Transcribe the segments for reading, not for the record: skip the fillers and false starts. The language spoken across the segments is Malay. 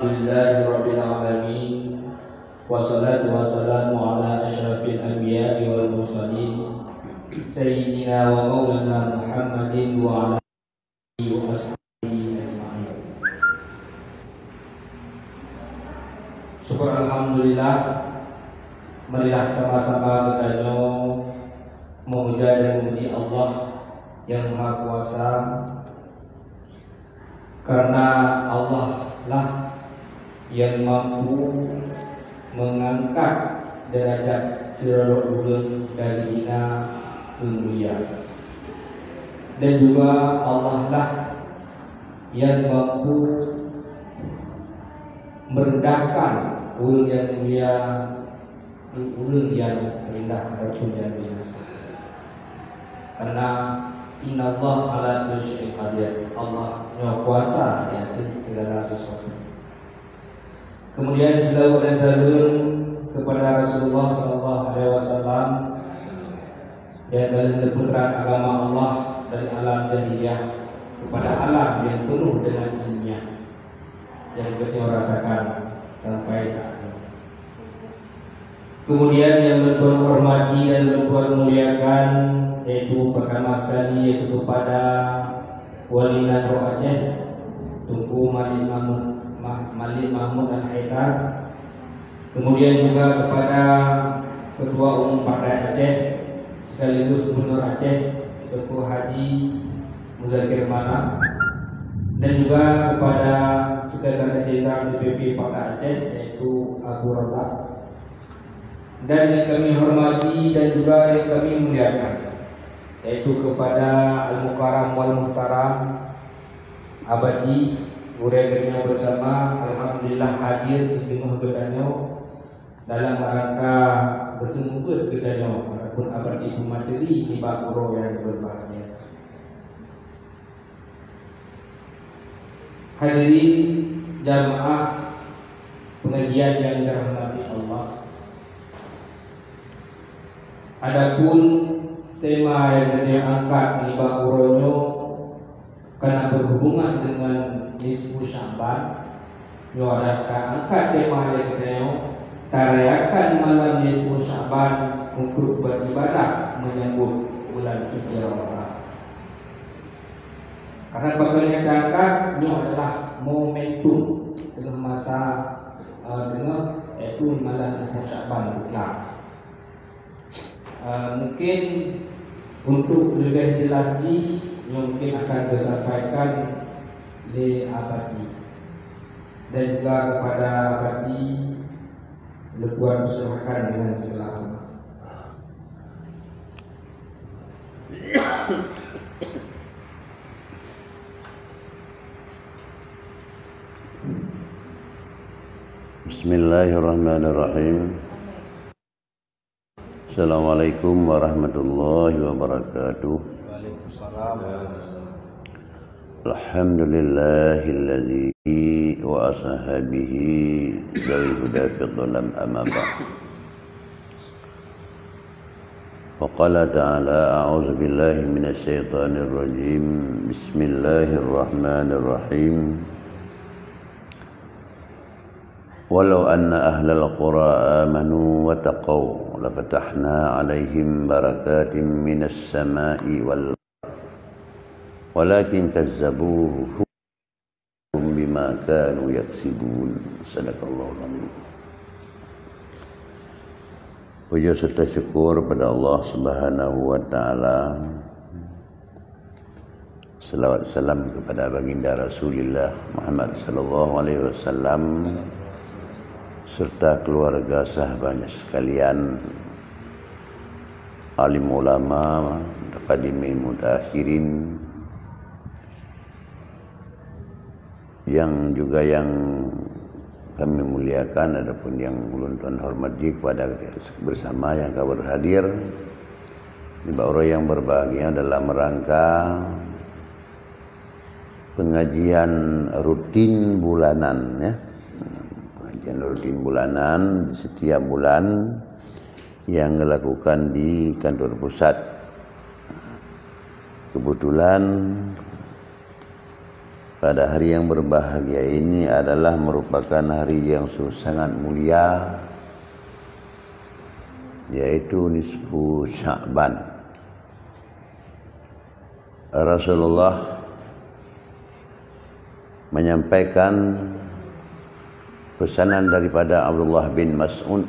Alhamdulillahirabbil alamin wassalatu wassalamu ala asyrafil anbiya'i wal mursalin sayyidina wa maulana Muhammadin wa ala alihi wa ashabihi ajma'in. Syukur alhamdulillah, marilah sama-sama kita memuja dan memuji Allah yang Maha Kuasa, karena Allah lah yang mampu mengangkat derajat seluruh ulun dari hina ke mulia, dan juga Allah lah yang mampu merendahkan ulun yang mulia ke ulun yang rendah ataupun yang binasa. Karena innallaha ala kulli syai'in qadir, Allah Maha Kuasa di atas segala sesuatu. Kemudian selawat dan salam kepada Rasulullah SAW yang adalah putra agama Allah dari alam jahiliyah kepada alam yang penuh dengan ilmiah yang kita rasakan sampai saat ini. Kemudian yang bertuan hormati dan bertuan muliakan, yaitu pertama sekali yaitu kepada Wali Nadro Aceh Tunku Malik Mahmud Al-Haidar, kemudian juga kepada Ketua Umum Partai Aceh sekaligus Gubernur Aceh Dr. Haji Muzakir Manaf, dan juga kepada Sekretaris Jenderal DPP Partai Aceh yaitu Abu Rota, dan yang kami hormati dan juga yang kami muliakan yaitu kepada Al-Mukarram wal Muhtaram Abadi Ureganyo bersama, alhamdulillah hadir di tengah kedanyo dalam rangka kesembuhan kedanyo ataupun abadi ibu materi di Bakuro yang berbahagia. Hadirin jamaah pengajian yang dirahmati Allah, adapun tema yang diangkat di Bakuronyo karena berhubungan dengan nisfu Sya'ban, nyuarakan angkat tema yang kita tarayakan malam nisfu Sya'ban untuk beribadah menyambut bulan suci Ramadan. Karena bagian yang diangkat ini adalah momentum tengah masa yaitu malam nisfu Sya'ban mutlak. Mungkin untuk lebih jelas mungkin akan disampaikan oleh Abadi dan juga kepada Abadi lebuan diserahkan dengan segala hormat. Bismillahirrahmanirrahim. Assalamualaikum warahmatullahi wabarakatuh. Waalaikumsalam. Alhamdulillahilladzi wa ashabihi dari huda fi dhalam amma ba'd. Wa qala ta'ala a'udzu billahi minasy syaithanir rajim. Bismillahirrahmanirrahim. Walau anna ahlal qura amanu wa taqaw lafatahna 'alaihim barakatin minas sama'i wal walakin kazzabuhu bima kanu yaksibun. Sadaqallahu alazim. Puja serta syukur pada Allah Subhanahu wa taala. Selawat salam kepada baginda Rasulullah Muhammad sallallahu alaihi wasallam serta keluarga sahabatnya sekalian, alim ulama, qadimin mutakhirin, yang juga yang kami muliakan adapun yang ulun tuan hormati kepada bersama yang kabar hadir di bawah yang berbahagia dalam rangka pengajian rutin bulanan ya. Pengajian rutin bulanan setiap bulan yang dilakukan di kantor pusat. Kebetulan pada hari yang berbahagia ini adalah merupakan hari yang sangat mulia, yaitu nisfu Sya'ban. Rasulullah menyampaikan pesanan daripada Abdullah bin Mas'ud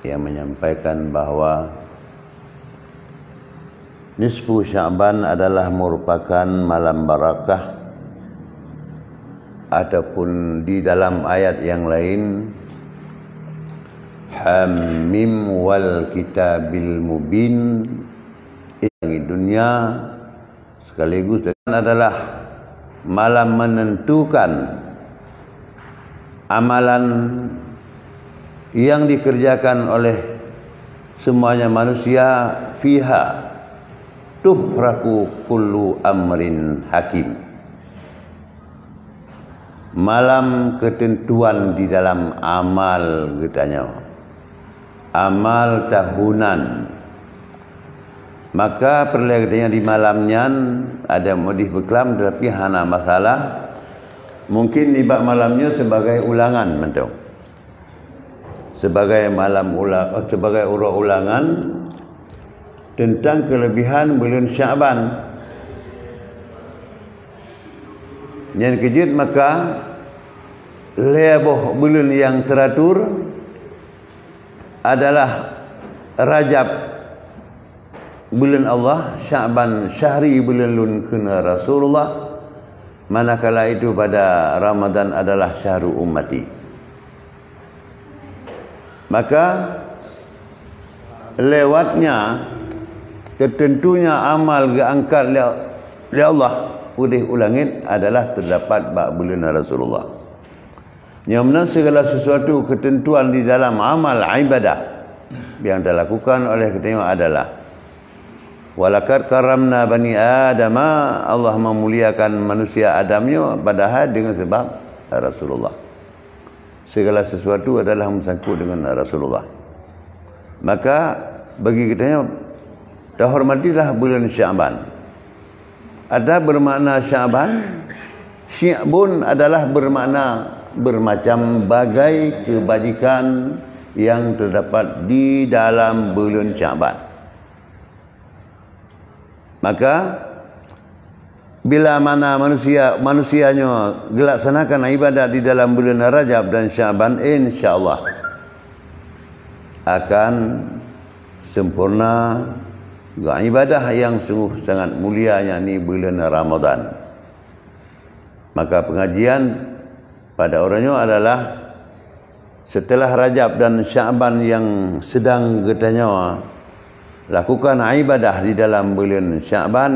yang menyampaikan bahawa nisfu Sya'ban adalah merupakan malam barakah, ataupun di dalam ayat yang lain Hamim wal kitabil mubin, ini dunia sekaligus adalah malam menentukan amalan yang dikerjakan oleh semuanya manusia. Fiha tufraku kullu amrin hakim, malam ketentuan di dalam amal, katanya, amal tahunan. Maka perlihatnya di malamnya ada modif beklam, tetapi hana masalah. Mungkin nibak malamnya sebagai ulangan, mentok, sebagai malam sebagai ulangan tentang kelebihan bulan Sya'ban. Yang kejut maka leboh bulan yang teratur adalah Rajab bulan Allah, Sya'ban syahri bulan lun kena Rasulullah, manakala itu pada Ramadan adalah syahrul ummati. Maka lewatnya ketentunya amal diangkat oleh Allah putih ulangit adalah terdapat bak bulan Rasulullah. Yang mana segala sesuatu ketentuan di dalam amal ibadah yang dilakukan oleh kita adalah walakad karamna bani adama, Allah memuliakan manusia Adamnya padahal dengan sebab Rasulullah. Segala sesuatu adalah bersangkut dengan Rasulullah. Maka bagi kita terhormatilah bulan Sya'ban. Ada bermakna Sya'ban, Sya'bun adalah bermakna bermacam bagai kebajikan yang terdapat di dalam bulan Sya'ban. Maka bila mana manusianya melaksanakan ibadat di dalam bulan Rajab dan Sya'ban, insya-Allah akan sempurna ibadah yang sungguh sangat mulia, yakni bulan Ramadan. Maka pengajian pada orangnya adalah setelah Rajab dan Sya'ban yang sedang katanya lakukan ibadah di dalam bulan Sya'ban,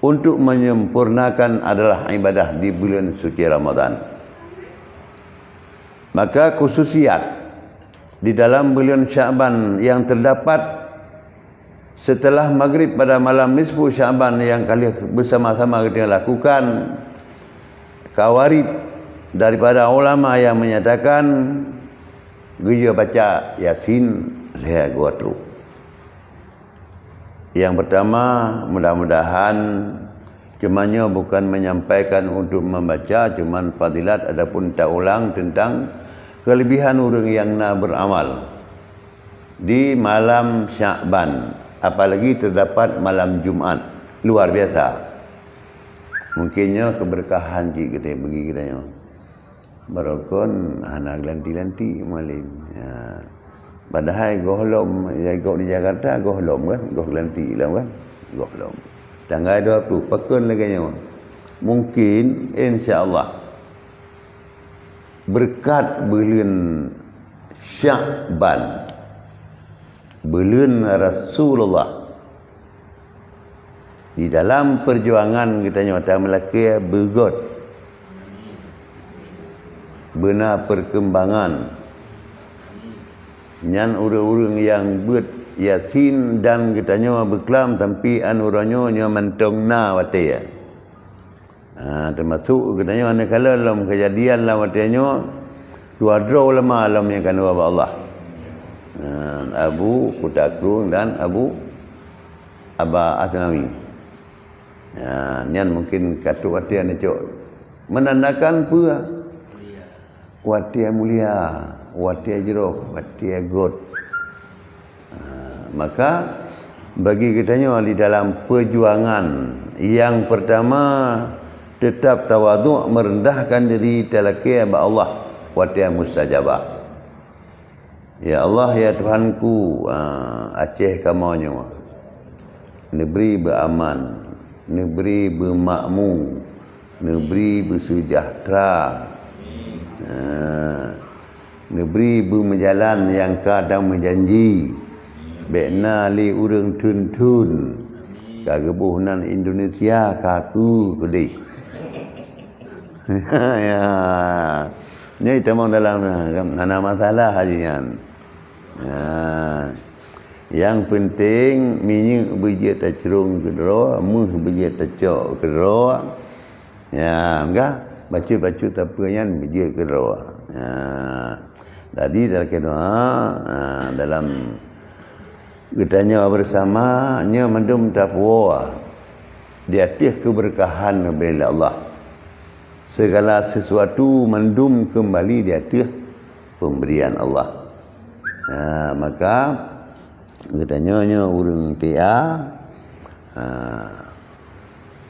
untuk menyempurnakan adalah ibadah di bulan suci Ramadan. Maka khususiat di dalam bulan Sya'ban yang terdapat setelah maghrib pada malam nisfu Sya'ban yang kalian bersama-sama kita lakukan, kawarib daripada ulama yang menyatakan dia baca Yasin lihat gua tu. Yang pertama, mudah-mudahan cumanya bukan menyampaikan untuk membaca, cuman fadilat adapun tak ulang tentang kelebihan orang yang nak beramal di malam Sya'ban, apalagi terdapat malam Jumaat, luar biasa. Mungkinnya keberkahan kita bagi kita barakon anak lanti-lanti malam. Ya. Padahal gohlom jago di Jakarta gohlom kan, gohlanti lah kan, gohlom. Tanggal 20 pakun lagi nya. Mungkin insya-Allah berkat bulan Sya'ban, bulan Rasulullah, di dalam perjuangan kita nyata melaki bergot benar perkembangan nyan urang-urang yang buat Yasin dan katanya berkelam tapi anurannya nya mentong na wate ya. Termasuk katanya manakala dalam kejadian lah watenya dua draw lama alam yang kan Allah. Abu Kutakrung dan Abu Aba Asnawi. Nian mungkin kata watia ni cok menandakan pua watia mulia, watia jeruk, watia god. Maka bagi kitanya di dalam perjuangan yang pertama tetap tawaduk, merendahkan diri talaki kepada Allah, watia mustajabah. Ya Allah, ya Tuhanku, Aceh kamunya negeri beraman, negeri bermakmur, negeri bersejahtera, negeri berjalan yang kadang menjanji, bekna li urang tun-tun kagebuhnan Indonesia kaku kudih. Ya, ni temang dalam mana masalah hajian. Yang penting minyak biji tercerung ke dero, muh biji tercok ke dero. Ya, enggak baca-baca apa yang biji ke dero. Tadi dalam doa dalam getanya bersama nya mendum taqwa di atas keberkahan bila Allah. Segala sesuatu mendum kembali di atas pemberian Allah. Maka getanya urang tia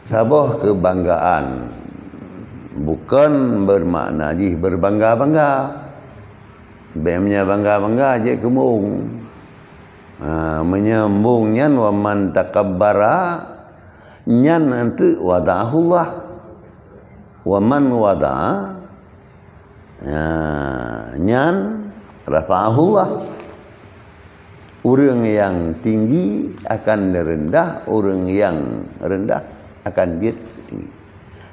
sabah kebanggaan, bukan bermakna jih berbangga-bangga. Bemnya bangga-bangga je kemung. Menyambung nyan wa man takabbara nyan nanti wada'ahullah wa man wada'a nyan rafa'ahullah. Orang yang tinggi akan rendah, orang yang rendah akan dia tinggi.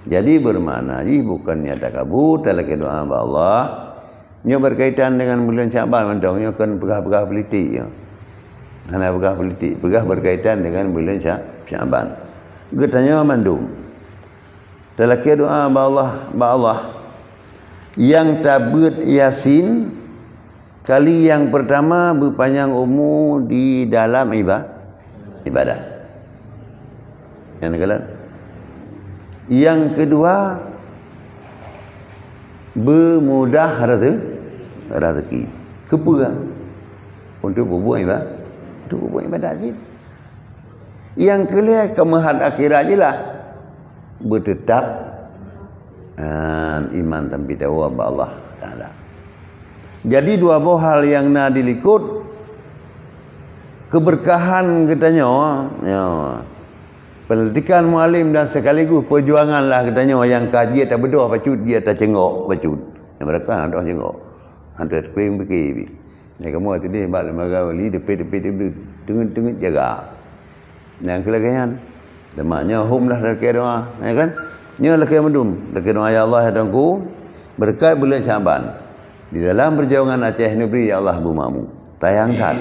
Jadi bermakna ini bukannya takabur, talaki doa kepada Allah. Ini berkaitan dengan bulan Syaban, mendongnya kan pegah-pegah politik ya. Hanya pegah politik, pegah berkaitan dengan bulan Syaban. Getanya mandum. Talaki doa kepada Allah. Yang tabut Yasin kali yang pertama berpanjang umur di dalam ibadah. Yang kedua bermudah rezeki. Kepulang untuk berbuat ibadah. Untuk berbuat ibadah je. Yang kelima kemahan akhirat je lah. Bertetap iman tanpa tahu Allah Ta'ala. Jadi dua buah hal yang nak dilikut keberkahan katanya ya. Pendidikan mualim dan sekaligus perjuangan lah katanya yang kaji tak berdoa pacut dia tak cengok pacut. Yang mereka ada cengok. Hantar ping pergi. Ni kamu tadi balik lembaga wali depi tengah jaga. Yang kelagian demaknya hum lah laki doa, ya kan? Nya laki mendum, laki doa ya Allah ya Tuhanku berkat bulan Syaban. Di dalam perjuangan Aceh negeri ya Allah bumamu. Tayangkan.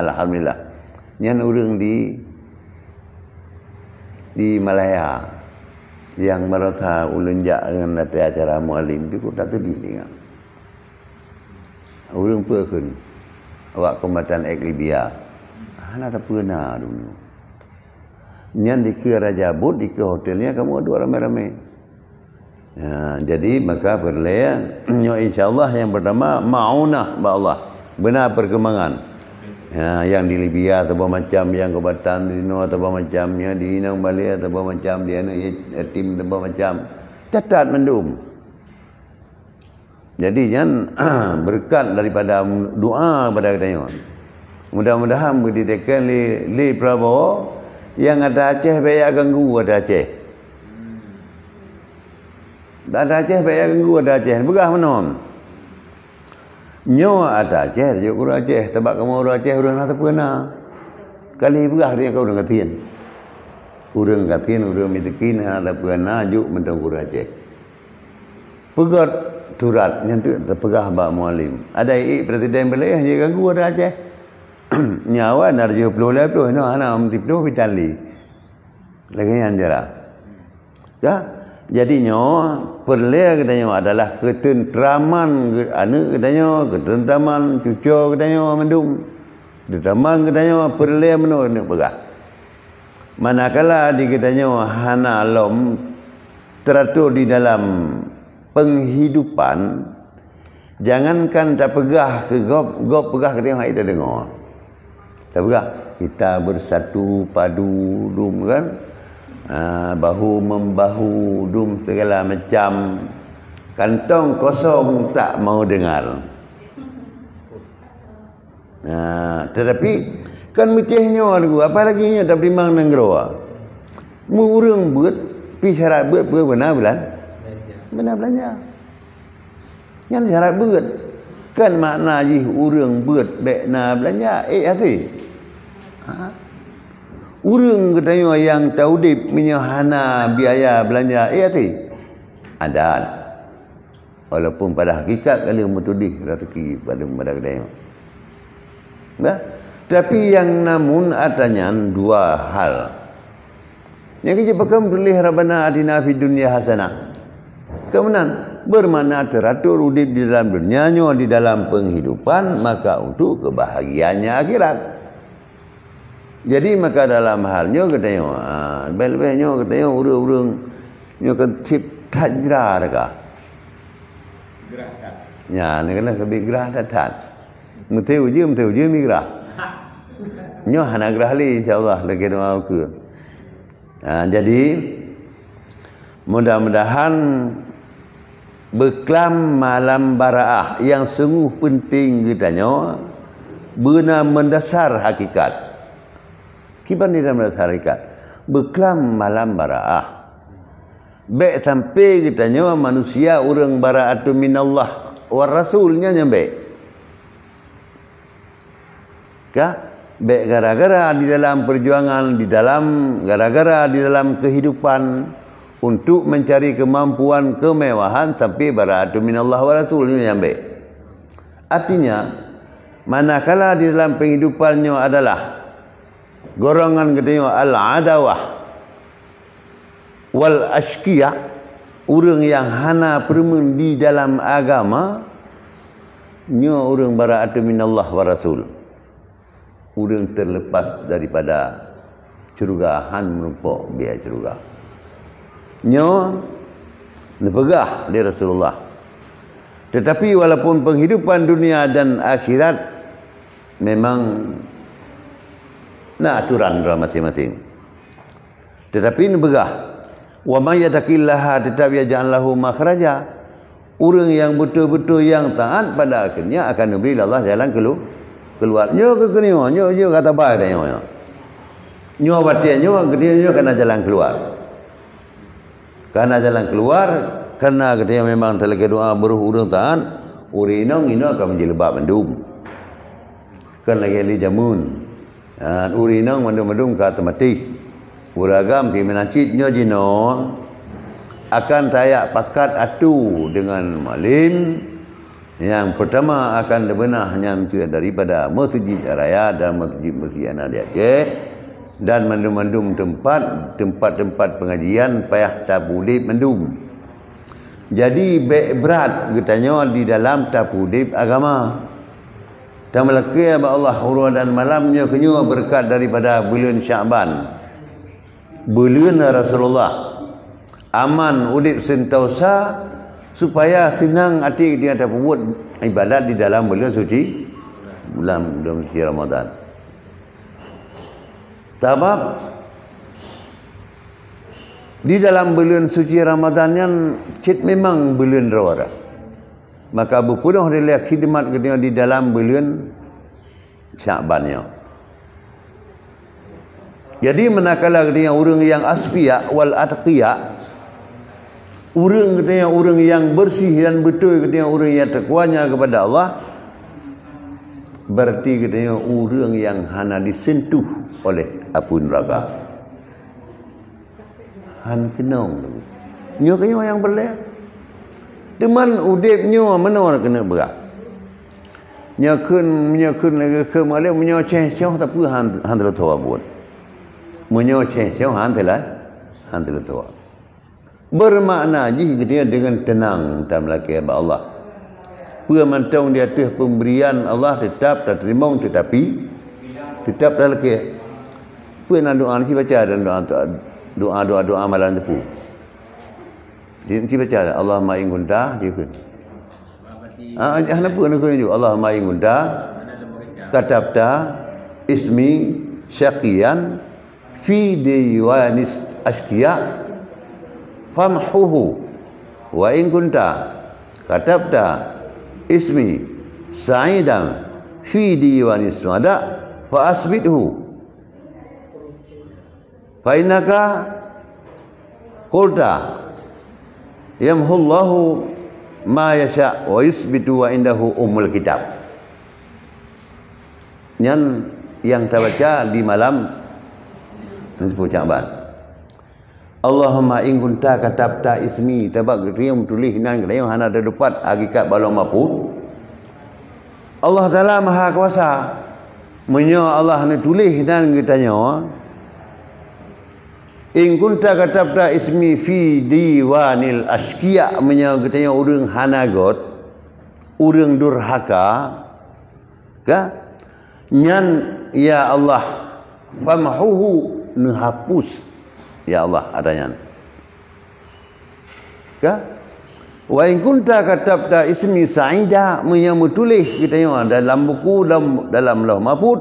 Alhamdulillah. Nyan urang di Malaya yang merata ulunjak dengan acara mualim itu tak tadi dengar. Urang pekeun awak kombatan ek Libya. Ana tak pernah dulu. Nyan di ke Raja Bud di ke hotelnya kamu ada ramai-ramai. Jadi maka berlaya insyaallah yang pertama maunah ba Allah. Benar perkembangan. Yang di Libya atau macam yang kebatan di Nuh atau macamnya di Inang Bali atau macam di anak yatim atau macam catat mendum. Jadi jangan berkat daripada doa pada katanya. Mudah-mudahan berdidikan li Prabowo yang ada Aceh baik ganggu ada Aceh. Tak ada Aceh baik ganggu ada Aceh. Begah menom. Nyo ada Aceh, je urang Aceh, tebak kamu urang Aceh urang tak pernah. Kali begah dia kau urang katin. Urang katin, urang miskin ada pernah juk mentang urang Aceh. Pegat turat nyentuh terpegah bak mualim. Ada presiden belayah je ganggu ada Aceh. Nyawa narjo puluh no ana mtipno vitali. Lagi yang jara. Ya, jadinya perle katanya adalah ketentraman anak katanya, ketentraman cucu katanya mendung. Ketentraman katanya perle meno nak pegah. manakala dikatanya hana lom teratur di dalam penghidupan, jangankan tak pegah ke gop pegah ke tengok kita dengar. Tak pegah, kita bersatu padu dum kan, bahu membahu dum segala macam, kantong kosong tak mau dengar. Tetapi kan mecehnya lagu apa lagi nya tak primang nang geroa. Mu urang beut pi syarat beut benar bulan. Benar belanja. Yang syarat beut kan makna ji urang beut bekna belanja hati. Urang katanya yang taudip punya hana biaya belanja hati. Ada. Walaupun pada hakikat kali mutudih rezeki pada kedai. Nah, tapi yang namun adanya dua hal. Yang kita pakai pilih Rabbana atina fid dunya hasanah. Kemudian bermakna teratur udip di dalam dunia, di dalam penghidupan, maka untuk kebahagiaannya akhirat. Jadi maka dalam halnya katanya, bel-belnya katanya urang-urang nyo ketip tajra dekat. Gerakan. Ya, ni kena kebi gerah datat. Mesti uji migrah. Nyo hana gerah li insyaallah lagi doa ke. Jadi mudah-mudahan beklam malam baraah yang sungguh penting katanya benar mendasar hakikat. Kiban di dalam mendasar hakikat. Beklam malam baraah. Baik sampai katanya manusia urang baraatu minallah war rasulnya nyampe. Baik gara-gara di dalam perjuangan, gara-gara di dalam kehidupan untuk mencari kemampuan kemewahan sampai baraatu minallah wa rasulnya nyampe. Artinya manakala di dalam penghidupannya adalah golongan katanya al-adawah wal ashqiya, urang yang hana permen di dalam agama, nyo urang baraatu minallah wa rasul. Urang terlepas daripada curugahan menumpuk biaya curugah. Nyo nepegah di Rasulullah. Tetapi walaupun penghidupan dunia dan akhirat memang nak aturan masing-masing. Tetapi nepegah. Wa may yattaqillaha tetap yaj'al lahu makhraja. Urang yang betul-betul yang taat pada akhirnya akan diberi Allah jalan keluar. Nyo ke kenyo, nyo kata apa dia nyo. Nyo batia nyo kena jalan keluar. Karena jalan keluar, karena katanya memang terlagi doa beruh urang taat, urinong ini akan menjadi lebak mendum. Kan lagi li jamun. Urinong mendum kata mati. Uragam di menacit nyo jino akan tayak pakat atu dengan malin. Yang pertama akan dibenahnya daripada masjid raya dan masjid anak dia dan mendum-mendum tempat-tempat pengajian payah tabudib mendum. Jadi berat katanya di dalam tabudib agama. Dan melaki Allah urang dan malamnya kenyo berkat daripada bulan Syaban. Bulan Rasulullah. Aman udip sentausa supaya senang hati dia dapat buat ibadat di dalam bulan suci Ramadan. Sebab di dalam bulan suci Ramadan yang cit memang bulan rawara. Maka berpenuh oleh khidmat kedua di dalam bulan Syabannya. Jadi manakala dia orang yang asfiya wal atqiya, urang katanya urang yang bersih dan betul katanya urang yang takwanya kepada Allah, berarti katanya urang yang hana disentuh oleh api neraka. Han kenong. Nyo kanyo yang boleh. Deman udip nyo mana kena berat. Nyakun lagi ke malam nyo ceh-ceh tapi han telah tahu buat. Menyo ceh-ceh han telah tahu. Bermakna dia dengan tenang dalam laki Allah. Pemantau di atas pemberian Allah tetap tak terima, tetapi tetap dalam laki. Pun doa ni baca dan doa amalan tu. Dia baca Allahumma in kunta dia pun. Kenapa nak juga Allahumma in kunta katabta ismi syaqiyan fi diwanis asqiya famhuhu wa in kunta katabta ismi sa'idan fi diwanis suada fa asbithu fa innaka qulta yamhullahu ma yasha wa yusbitu wa indahu ummul kitab. Yang terbaca di malam nisfu Sya'ban. Allahumma in kunta katabta ismi tabak rium tulis nan kadang hana ada dapat hakikat balong maput. Allah Taala Maha Kuasa. Menyo Allah ni tulis dan kitanya in kunta katabta ismi fi diwanil asqiya menyo kitanya urang hanagot, urang durhaka. Ka? Nyan ya Allah famhuhu nuhapus ya Allah adanya. Ka? Wa in kunta katabta ismi sa'ida menyamutulih kitanya dalam buku dalam lauh mahfuz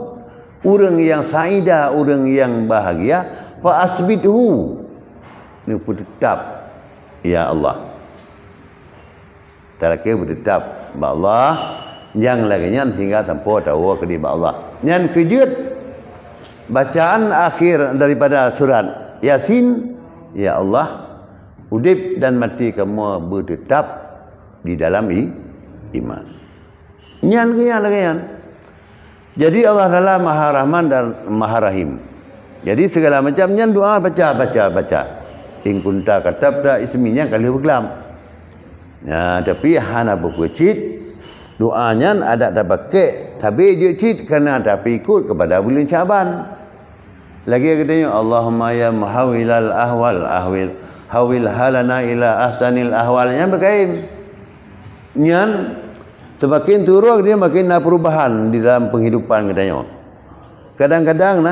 urang yang sa'ida, urang yang bahagia fa asbithu ni tetap ya Allah. Terakhir bertetap ba Allah yang laginya hingga tanpa tahu ke di Allah. Yang kedua bacaan akhir daripada surat Yasin ya Allah udip dan mati kamu bertetap di dalam iman. Yang lagian. Jadi Allah Taala Maha Rahman dan Maha Rahim. Jadi segala macamnya doa baca. In kunta katabta isminya kali berkelam. Ya, tapi hana berkucit doanya ada tak pakai tapi dia cit kerana tapi ikut kepada bulan Syaban. Lagi katanya Allahumma ya muhawilal ahwal hawil halana ila ahsanil ahwal yang berkain. Nyan semakin turun dia makin ada perubahan di dalam penghidupan katanya. Kadang-kadang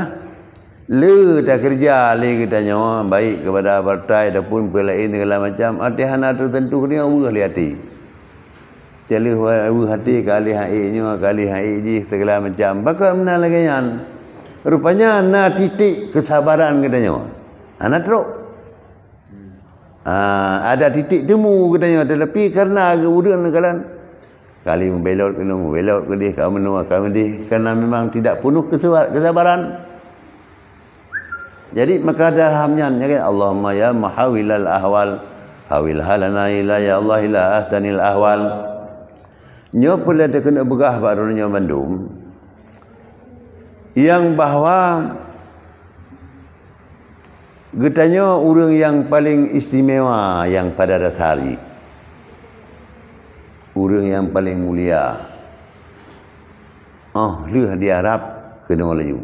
le tak kerja le katanya baik kepada partai ataupun pelain segala macam hati-hati tertentu dia urus hati. Jadi hati kali haiknya kali haiji segala macam. Bakal mana lagi yang rupanya na titik kesabaran katanya. Anak teruk. Ada titik temu katanya tetapi karena kemudian kali membelot ke dia kau menua kau dia karena memang tidak penuh kesabaran. Jadi maka dalamnya Allahumma ya muhawilal ahwal hawil halana ila ya Allah ila ahsanil ahwal. Nyo pula dia kena begah barunya Bandung yang bahawa getanya orang yang paling istimewa yang pada dasari orang yang paling mulia leh di Arab kena laju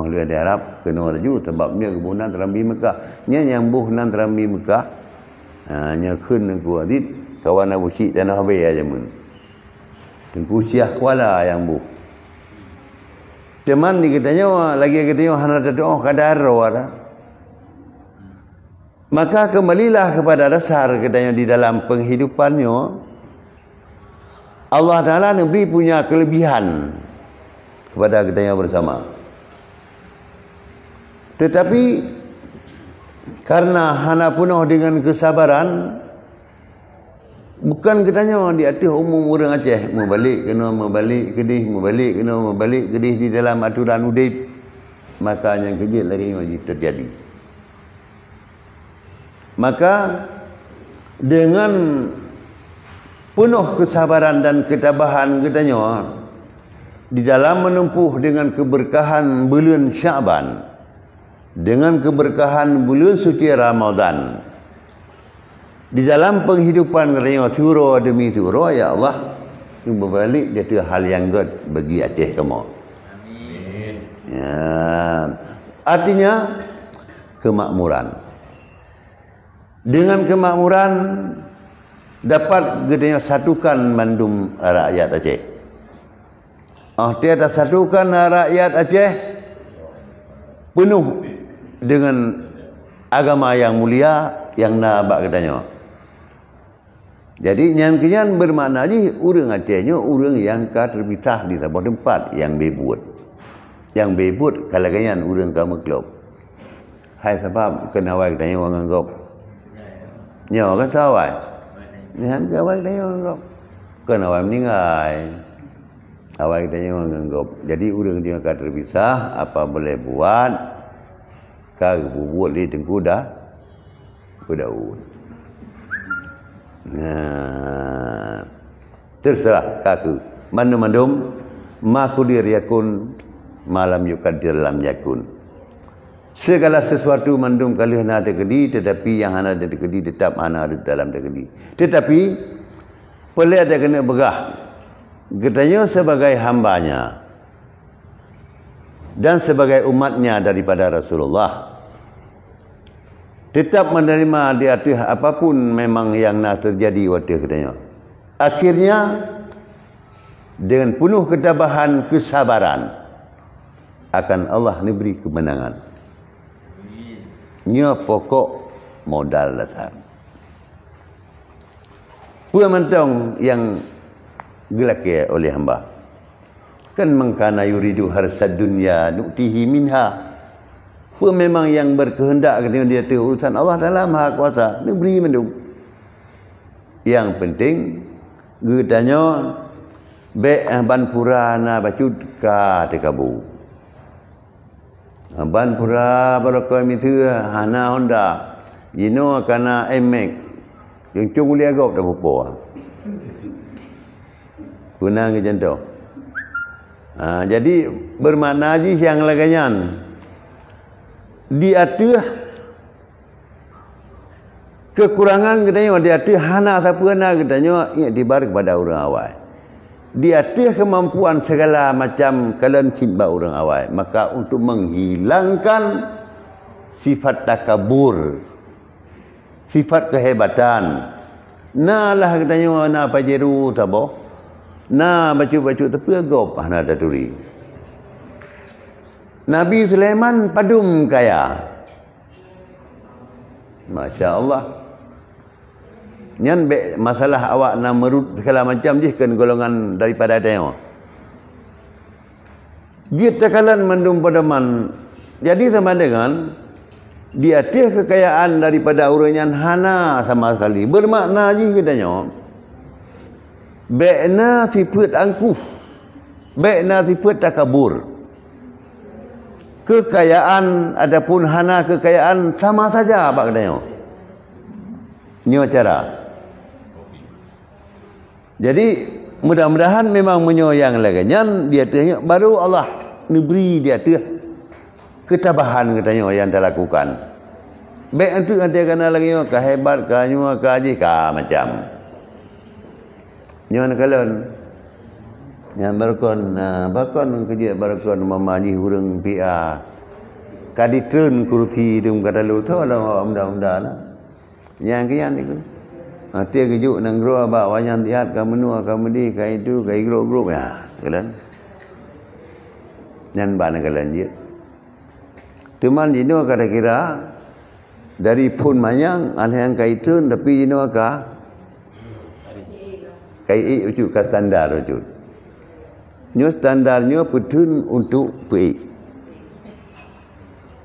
leh di Arab kena laju sebabnya kebunan terambi Mekah nya nyambuh nan terambi Mekah nya keun ku adit kawan Abu Syik dan Habib aja mun. Tengku Syah Kuala yang bu. Teman ni katanya lagi katanya hana doa kadar wara. Maka kembalilah kepada dasar katanya di dalam penghidupannya. Allah Taala Nabi punya kelebihan kepada katanya bersama. Tetapi karena hana penuh dengan kesabaran bukan katanya di atas umum orang Aceh membalik kedih di dalam aturan udip maka yang kejut lagi wajib terjadi. Maka dengan penuh kesabaran dan ketabahan katanya di dalam menempuh dengan keberkahan bulan Sya'ban dengan keberkahan bulan suci Ramadan di dalam penghidupan katanya turo demi turo ya Allah itu berbalik dia tu hal yang good bagi Aceh kamu. Amin. Ya. Artinya kemakmuran. Dengan kemakmuran dapat katanya satukan mandum rakyat Aceh. Tiada satukan rakyat Aceh penuh dengan agama yang mulia yang nabak katanya. Jadi nyan bermakna ni urang Acehnya urang yang ka terpisah di sebuah tempat yang bebut. Yang bebut kalau kanyan urang kamu klub. Hai sebab kena awak tanya orang anggap. Nyo kan sawai. Nyan awak tanya orang anggap. Kena awak meninggal. Awak tanya orang anggap. Jadi urang dia ka terpisah apa boleh buat? Ka buat di tengku dah. Kudaud. Nah, terserah kaku mandum makudir yakun malam yukadir lam yakun. Segala sesuatu mandum kali hana terjadi, tetapi yang hana terjadi tetap hana ada dalam terjadi. Tetapi boleh ada kena begah katanya sebagai hambanya dan sebagai umatnya daripada Rasulullah, tetap menerima di atas apapun memang yang nak terjadi waktu katanya. Akhirnya dengan penuh ketabahan, kesabaran akan Allah beri kemenangan. Nya pokok modal dasar. Puan mentong yang gelak oleh hamba. Kan mengkana yuridu harsad dunya nu'tihi minha. Pun memang yang berkehendak ketika dia tahu urusan Allah dalam hak kuasa, dia beri mendung. Yang penting getanya ban pura na bacut ka tekabu. Ban pura barakoi mitu hana Honda. Ino kana emek. Yang cung dia gop dah popo. Punang ke janto. Jadi bermakna ji yang laganyan. Di atas kekurangan katanya, di atas hana siapa nak katanya iktibar kepada orang awal. Di atas kemampuan segala macam kalian cinta orang awal, maka untuk menghilangkan sifat takabur, sifat kehebatan, nalah katanya na pajeru tabo, na bacu-bacu tapi agop hana daturi. Nabi Sulaiman padum kaya. Masya Allah. Nyan masalah awak nak merut segala macam je kan golongan daripada dia. Dia tekalan mendum padaman. Jadi sama dengan di atas kekayaan daripada orang yang hana sama sekali. Bermakna je katanya. Baikna sifat angkuh. Baikna sifat takabur. Kekayaan adapun hana kekayaan sama saja apa katanya. Ini cara. Jadi mudah-mudahan memang menyoyang laganyan dia tanya baru Allah beri dia tu ketabahan katanya yang dia lakukan. Baik itu nanti kena lagi kehebat kanyo kaji ka macam. Nyon kalian yang berkon bakon kerja berkon mamaji hurung PA kaditreun kurti dum kadalu tho lah unda-unda na yang kian itu tia kejuk nang gro ba wanyan tiat ka menua ka medi ka itu ka igro-gro ya kalian nyan ban kalian dia teman dino kira-kira dari pun manyang aneh yang kaitun tapi dino ka kai ucu ka standar ucu. Nyo standarnya betul untuk PI.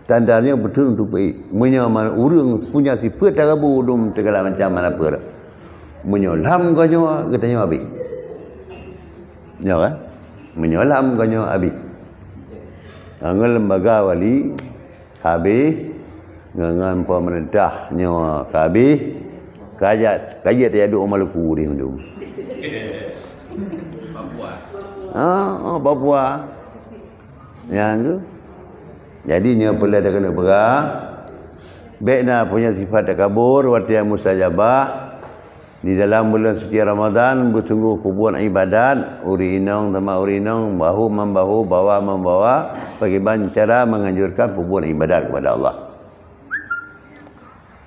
Standarnya betul untuk PI. Menyaman urang punya sifat takabu dum segala macam mana per. Menyolam kanyo katanya abi. Nyo kan? Menyolam kanyo abi. Angel lembaga wali habis ngangan pemerintah nyo habis kajat tiada Maluku di Hindum. Papua yang tu jadinya boleh ada kena berah baikna punya sifat takabur waktu yang mustajabah di dalam bulan suci Ramadan bersungguh kubuan ibadat uri inong sama uri inong bahu membahu bawa membawa bagaimana cara menganjurkan kubuan ibadat kepada Allah.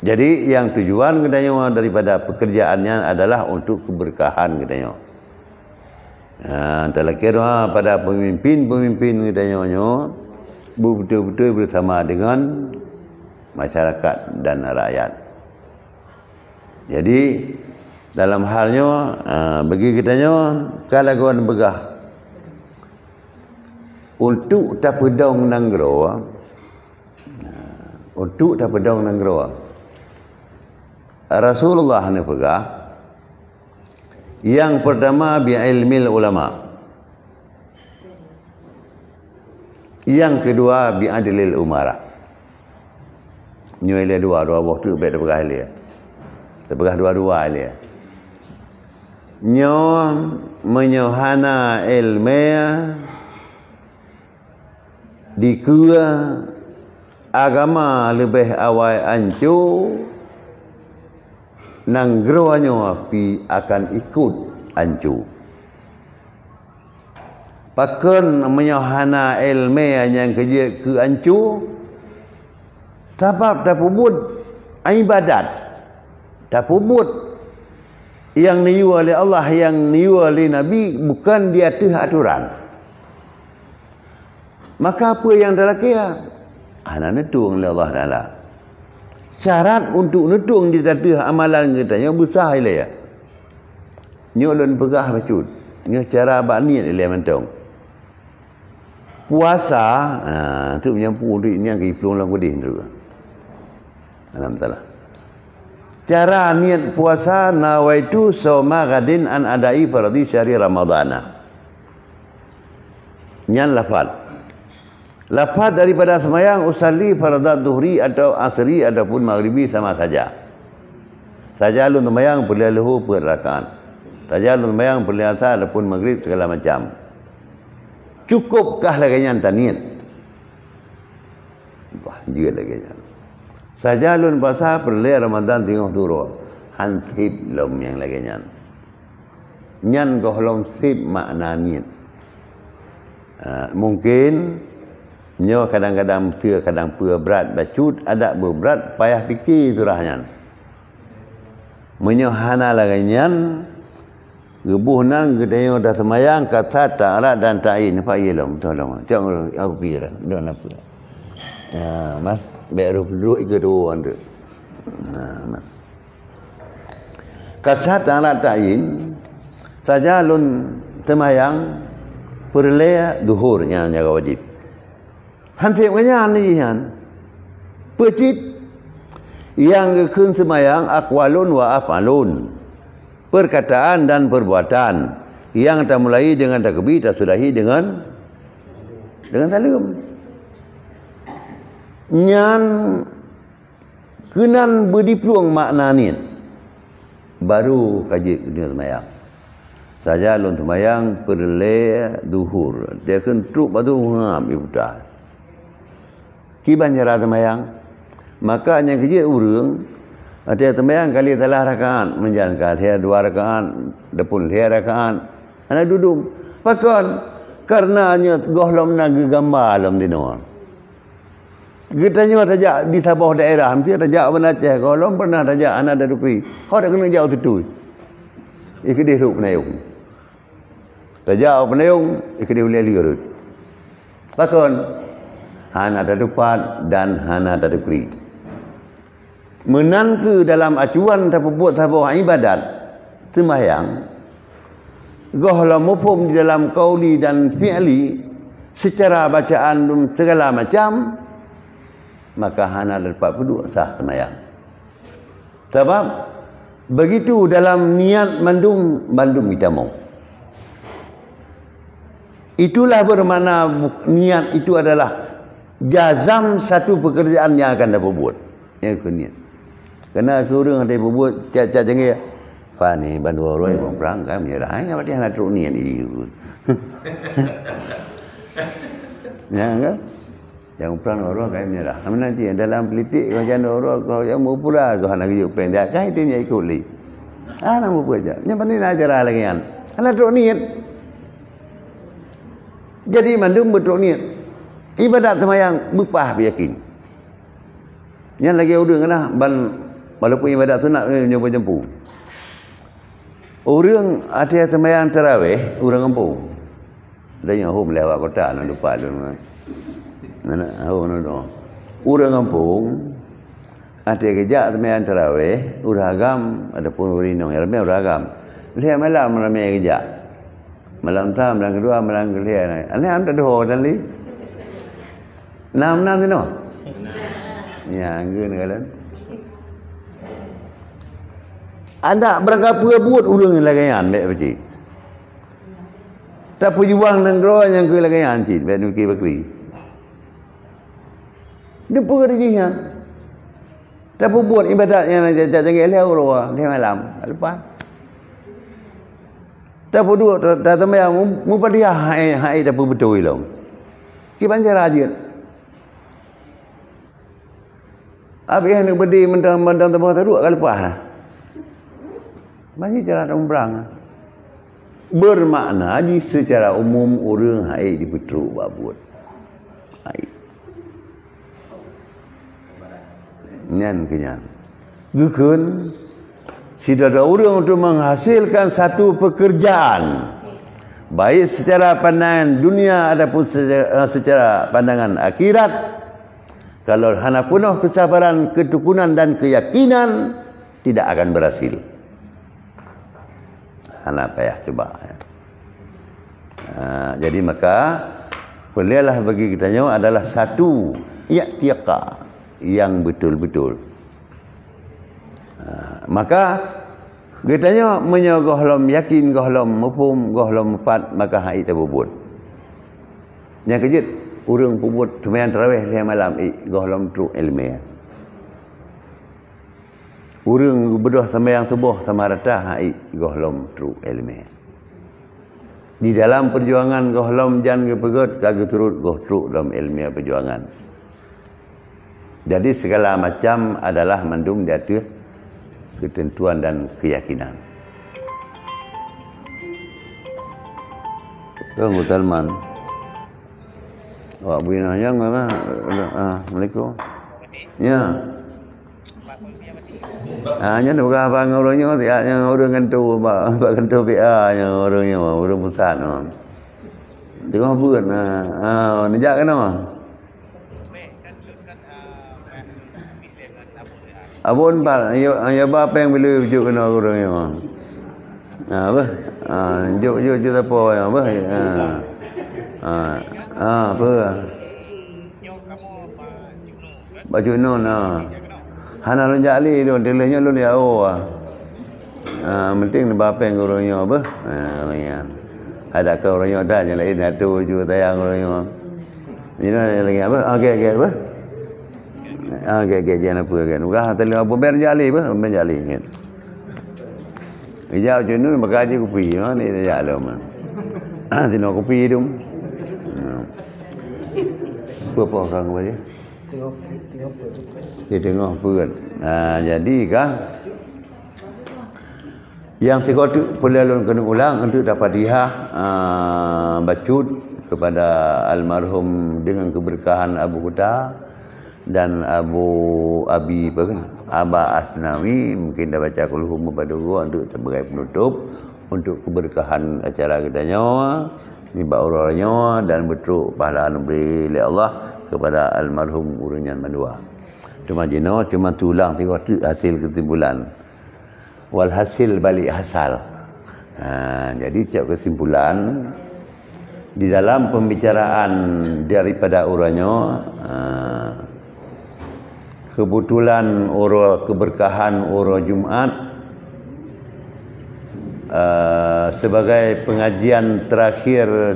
Jadi yang tujuan katanya daripada pekerjaannya adalah untuk keberkahan katanya. Tak kira pada pemimpin katanya betul-betul bersama dengan masyarakat dan rakyat. Jadi dalam halnya bagi kitanya kalau kawan begah untuk tak pedang nanggro, untuk tak pedang nanggro, Rasulullah ni pegah yang pertama bi ilmil ulama, yang kedua bi adlil umara. Nyoy le dua waktu baik pegah dia. Terpegah dua-dua dia. Nyo menyohana ilmiah dikua agama lebih awal ancu nanggroanyo api akan ikut ancu. Pakon menyohana ilmiah yang kerja ke ancu sebab tak pubut ibadat. Tak pubut yang niu oleh Allah, yang niu oleh Nabi, bukan di atas aturan. Maka apa yang terlakia? Anak netung oleh Allah Ta'ala. Syarat untuk netung di atas amalan kita yang besar ya. Nyolon pegah bacut. Nyo cara bakniat dia mentong. Puasa, tu menyampu duit ni yang kipulung lang kudih tu. Alhamdulillah. Cara niat puasa nawaitu soma gadin an adai fardi syahri ramadana. Nyan lafaz. Lafaz daripada semayang usalli fardhat zuhri atau asri ataupun maghribi sama saja. Sajalun semayang berlalu berrakaat. Sajalun semayang berliasa ataupun maghrib segala macam. Cukupkah lagi nyan taniat? Wah, juga lagi nyan. Sajalun puasa perleh Ramadan tengok turun hansip lom yang lagi nyan gohlom sip makna niat. Mungkin nyo kadang-kadang mesti kadang pua berat bacut ada berat payah fikir surah nyan. Menyohana lagi nyan gebuh nan gedayo dah semayang kata ta'ala dan ta'in fa yelom tolong. Jangan aku pikiran don apa. Mas baru duduk kedua anda. Kasat alat ta'in sajalun temayang perleh duhur yang jaga wajib. Hansip kanya ni han. Pecit yang keun semayang aqwalun wa afalun. Perkataan dan perbuatan yang tak mulai dengan takbir tak sudahi dengan salam. Nyan kenan berdipeluang makna ni baru kaji dunia semayang. Saja lon semayang perleh duhur dia kentuk batu ngam ibu dah kiban cara semayang maka yang kerja urang ada semayang kali salah rakaat menjalankan dia 2 rakaat depun dia rakaat anak duduk pakon karenanya gohlom nak gambar dalam dino. Kita nyo tajak di Sabah daerah, mesti tajak mana Aceh. Kalau pernah tajak anak ada dukui. Kau dah kena jauh tu. Ikut ruk penayung. Tajak penayung, ikut boleh liur. Pasal hana ada dupat dan hana ada dukui. Menangku dalam acuan terbuat Sabah ibadat sembahyang. Gohla mufhum di dalam qauli dan fi'li secara bacaan segala macam. Maka hana dapat peduk sah semayang. Sebab begitu dalam niat mandung kita mau. Itulah bermakna niat itu adalah jazam satu pekerjaan yang akan dapat buat. Yang ke niat. Kena seorang ada buat cat-cat jenggih. Pak ni bantu orang yang perang kan menyerah. Apa dia nak teruk niat ni? Ya kan? Yang perang orang kaya menyerah. Namun nanti dalam politik kau jangan orang kau yang mau pula kau nak kerja pendek kan itu dia ikut li. Nak mau aja. Yang penting nak ajar lagi kan. Anak teruk niat. Jadi mandum betul niat. Ibadat semayang bupah yakin. Yang lagi urang kena walaupun ibadat sunat nyoba jempu. Orang ada semayang tarawih orang kampung. Dan yang home lewat kota nak lupa dulu. Urang kampung ada kejak sembahyang tarawih, uragam adapun urinong ramai uragam. Lihat malam ramai kejak. Malam tam malam kedua malam ketiga. Ane am tak doh dan li. Nam tu no. Ya, anggun kalan. Anda berangkat buat urang lagayan baik beci. Tak perjuang nang gro yang ke lagayan cit, baik nuki bakri. Dia perginya. Tak buat ibadat yang jangan leha urang dia malam. Lepas. Tak dua tak tambah mu pada hai tak betul ilong. Ki banjar aja. Abi yang berdiri mentang tempat teruk kali lepas lah. Masih cara umrang. Bermakna di secara umum orang hai di betul buat. Hai. Nyan kenyan. Gukun tidak ada orang untuk menghasilkan satu pekerjaan baik secara pandangan dunia ataupun secara pandangan akhirat. Kalau hanya penuh kesabaran, ketekunan dan keyakinan tidak akan berhasil. Hanya payah coba. Jadi maka belialah bagi kita adalah satu i'tiqad yang betul-betul. Maka katanya menyogohlom yakin gohlom mufhum gohlom empat maka hai tabubut. Yang kejut urang pubut sembahyang tarawih siang malam gohlom tru ilmiah. Urang berdoa sembahyang subuh sama rata hai gohlom tru ilmiah. Di dalam perjuangan gohlom jan ke pegot kagak turut goh tru dalam ilmiah perjuangan. Jadi segala macam adalah mandum diatur ketentuan dan keyakinan. Tunggu Talman. Awak bina yang apa? Assalamualaikum. Ya. Nya nak apa ngorongnya tiaknya orang kentu pak kentu PA nya orangnya orang pusat no. Tengok buat nejak kan no. Abon pak ya apa yang bila ujuk kena orangnya. Apa? Juk apa ya apa? Apa? Baju non hana lu jali lu delehnya lu dia penting apa yang orangnya apa? Orangnya. Ada ke orangnya ada yang lain satu ju tayang orangnya. Ini lagi apa? Okey apa? Okey jangan apa kan. Udah tali apa ber jali apa? Ber jali kan. Ijau jenuh bagaji kopi ni dia jalan. Tino kopi dum. Apa kang apa dia? Tengok pun. Jadi kah yang tiga tu perlu kena ulang untuk dapat dia bacut kepada almarhum dengan keberkahan Abu Kuta dan Abi Aba Asnawi mungkin dah baca kulhum pada gua untuk sebagai penutup untuk keberkahan acara kita nyawa ni bauranya dan betul pahala beri oleh Allah kepada almarhum Urunyan Mandua. Cuma cuma tulang tengok hasil kesimpulan. Walhasil balik hasal. Jadi cak kesimpulan di dalam pembicaraan daripada uranya kebetulan keberkahan Jumat sebagai pengajian terakhir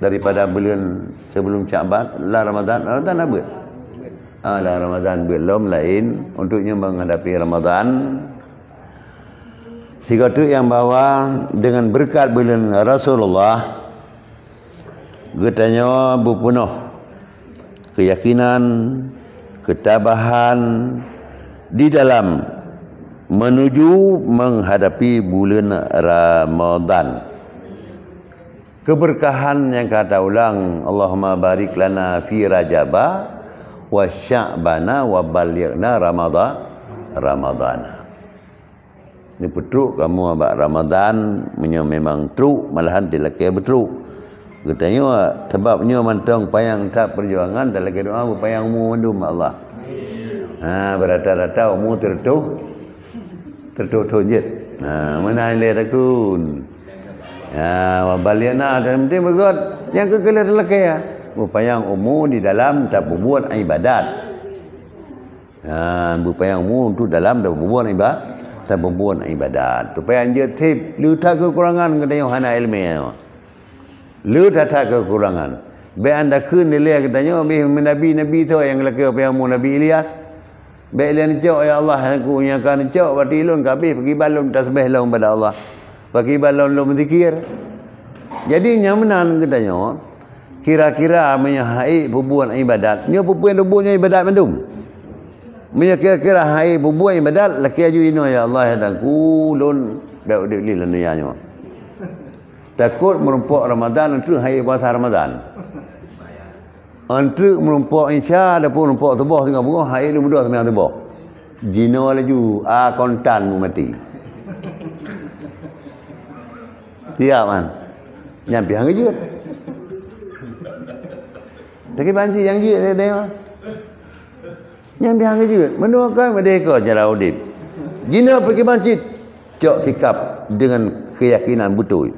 daripada bulan sebelum Syaban Ramadan apa? Ramadan belum lain untuknya menghadapi Ramadan. Sehingga itu yang bawa dengan berkat bulan Rasulullah getanya berpenuh keyakinan, ketabahan di dalam menuju menghadapi bulan Ramadan. Keberkahan yang kata ulang Allahumma barik lana fi Rajaba wa Sya'bana wa balighna Ramadana. Ini betul kamu abang Ramadan memang truk malahan dilaki betul. Katanya sebabnya mantong payang tak perjuangan dalam doa payang umur mandum Allah. Berata-rata umur tertuh tonjet. Mana ile takun. Wabaliana dan penting begot yang kekelar lekai ya. Payang umur di dalam tak berbuat ibadat. Payang umur tu dalam tak berbuat ibadat. Tak berbuat ibadat. Supaya dia tip lu tak kekurangan katanya hana ilmiah. Lu tak kekurangan. Be anda kun dia katanya nabi tu yang lekai payang umur Nabi Ilyas. Be lian cok ya Allah aku nyakan cok berarti lun kabeh pergi balon tasbih laum pada Allah. Pergi balon lu berzikir. Jadi nyamanan katanya kira-kira menyahai bubuan ibadat. Nya bubuan ibadat mandum. Menya kira-kira hai bubuan ibadat laki aju ino ya Allah dan kulun dak dik li lananya. Takut merumpuk Ramadan itu hari puasa Ramadan. Untuk merumpuk insya ada pun merumpuk tubuh tengah buah hari lu berdua sembilan tubuh. Jino laju kontan mati. Dia man. Nyampi hang je. Tapi banci yang je dia. Nyampi hang je. Menua kan merdeka cara udip. Jino pergi masjid. Cok sikap dengan keyakinan betul.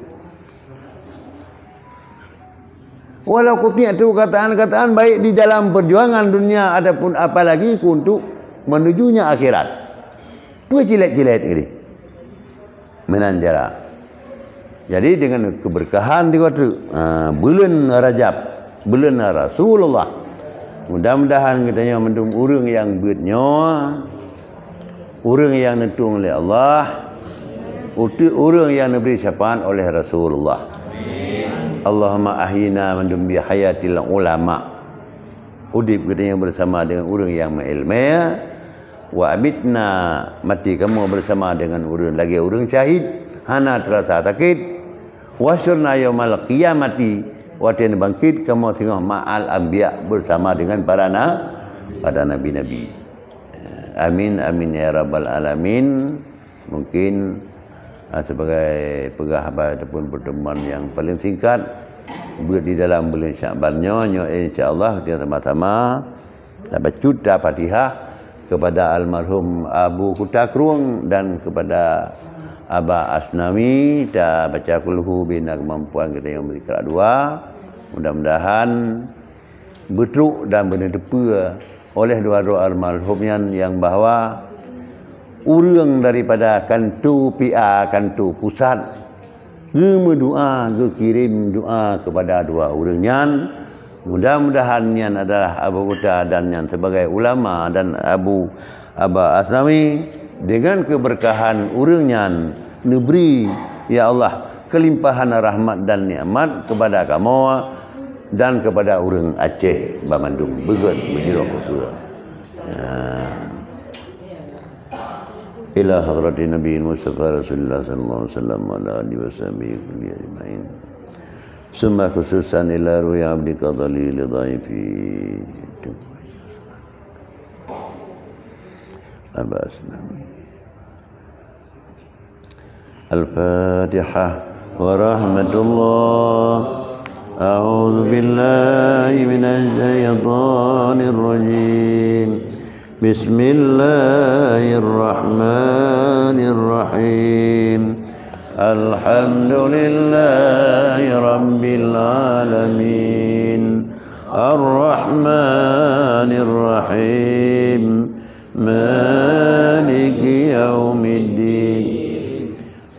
Walau kutiak itu kataan-kataan baik di dalam perjuangan dunia adapun apalagi untuk menujunya akhirat. Dua cilet-cilet ini. Menanjara. Jadi dengan keberkahan di waktu bulan Rajab, bulan Rasulullah. Mudah-mudahan katanya mendung urang yang beutnya, urang yang nentung oleh Allah, urang yang diberi syafaat oleh Rasulullah. Allahumma ahyina mendum bi hayatil ulama. Udip katanya bersama dengan orang yang mengilmu. Wa abidna mati kamu bersama dengan orang lagi orang syahid. Hana terasa sakit. Wasyurna yaumal qiyamati. Watin bangkit kamu tengok ma'al anbiya bersama dengan para nabi-nabi. Amin amin ya rabbal alamin. Mungkin sebagai pegawai ataupun pertemuan yang paling singkat di dalam bulan Syabannya insyaallah kita sama-sama dapat baca Fatihah kepada almarhum Abu Kutakrung dan kepada Aba Asnawi kita baca kulhu bina kemampuan kita yang berikrar dua. Mudah-mudahan betul dan benar-benar oleh dua-dua almarhumnya yang bahawa urang daripada kantu PA kantu pusat doa kirim doa kepada dua urangnya. Mudah-mudahan yang adalah Abu Kuta dan yang sebagai ulama dan Aba Asnawi dengan keberkahan urangnya neberi ya Allah kelimpahan rahmat dan nikmat kepada kamu dan kepada urang Aceh Bamandung begot berjirah ketua. Ila hadratin Nabi Mustafa Rasulullah sallallahu alaihi wasallam wa ala alihi washabihi kulli ajma'in. Summa khususan ila ruya abdi qadali li dhaifi. Abasna. Al-Fatihah wa rahmatullah. A'udzu billahi minasy syaithanir rajim. بسم الله الرحمن الرحيم الحمد لله رب العالمين الرحمن الرحيم مالك يوم الدين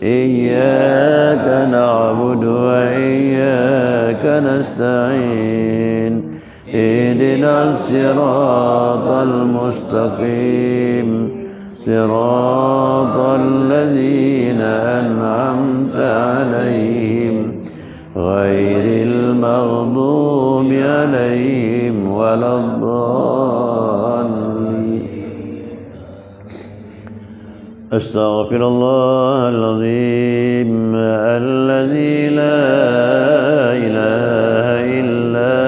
إياك نعبد وإياك نستعين اهدنا الصراط المستقيم صراط الذين أنعمت عليهم غير المغضوب عليهم ولا الضالين. أستغفر الله العظيم الذي لا إله إلا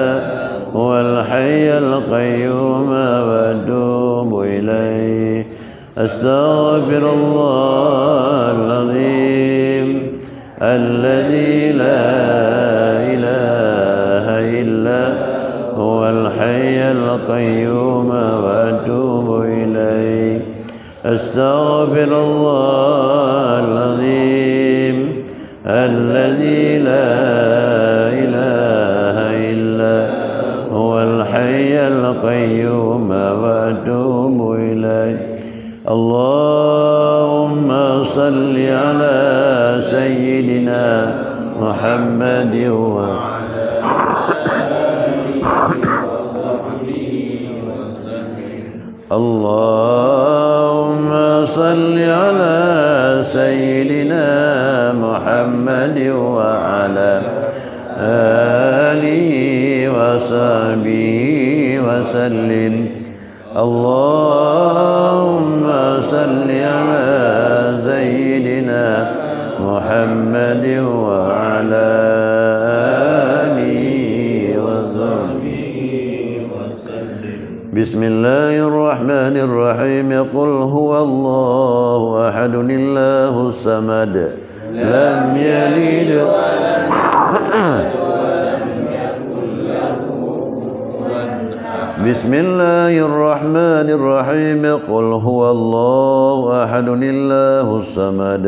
هو الحي القيوم وأتوب إليه. أستغفر الله العظيم الذي لا إله إلا هو الحي القيوم وأتوب إليه. أستغفر الله العظيم الذي لا إله إلا هو الحي القيوم وأتوب إليه. اللهم صل على سيدنا محمد اللهم صل على سيدنا محمد وعلى آله وصحبه وسلم. اللهم صل على سيدنا محمد وعلى آله وصحبه وسلم. بسم الله الرحمن الرحيم. قل هو الله أحد الله الصمد لم يلد ولم يكن له كفوا أحد. بسم الله الرحمن الرحيم. قل هو الله أحد الله الصمد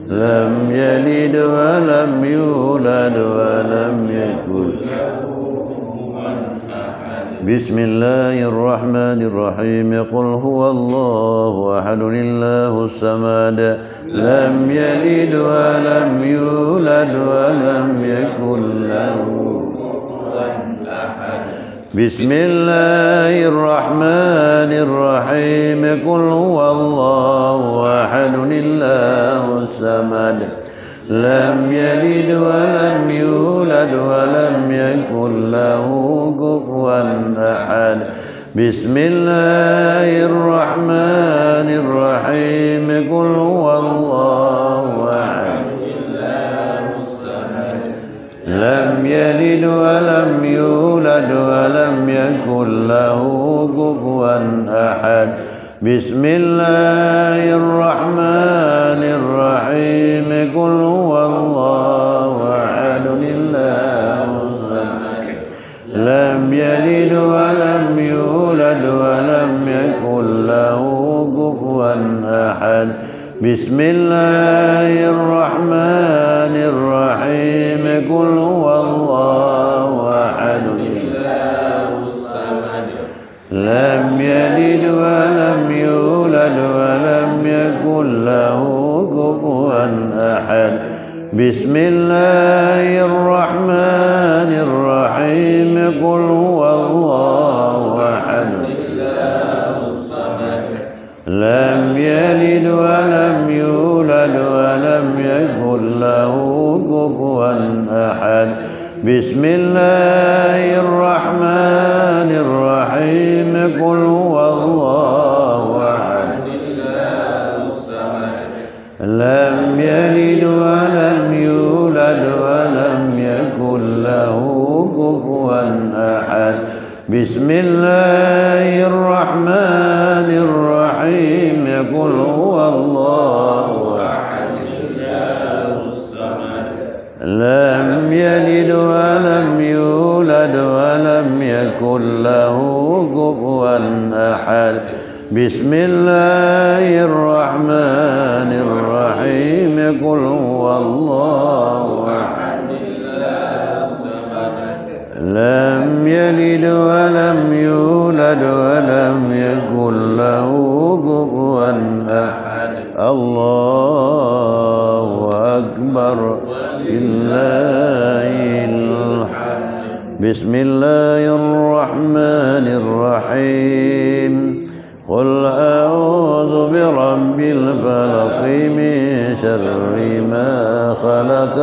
لم يلد ولم يولد ولم يكن له كفوا أحد. بسم الله الرحمن الرحيم. قل هو الله أحد الله الصمد لم يلد ولم يولد ولم يكن له كفوا أحد. بسم الله الرحمن الرحيم. قل هو الله أحد الله الصمد لم يلد ولم يولد ولم يكن له كفوا أحد. بسم الله الرحمن الرحيم. قل هو الله أحد لم يلد ولم يولد ولم يكن له كفوا أحد. بسم الله الرحمن الرحيم. قل هو الله أحد الله الصمد لم يلد ولم يولد ولم يكن له كفوا أحد. بسم الله الرحمن الرحيم. قل هو الله أحد الله الصمد لم يلد ولم يولد ولم يكن له كفوا أحد. بسم الله الرحمن الرحيم. قل هو الله أحد لم يلد ولم يولد ولم يكن له كفوا أحد. بسم الله الرحمن الرحيم. قل هو الله أحد لم يلد ولم يولد ولم يكن له كفوا أحد. بسم الله الرحمن الرحيم. قل هو الله أحد لم يلد ولم يولد ولم يكن له كفوا أحد. بسم الله الرحمن الرحيم. قل هو الله أحد لم يلد ولم يولد ولم يكن له كفوا أحد. الله أكبر لله الحمد. بسم الله الرحمن الرحيم. قل أعوذ برب الفلق من شر ما خلق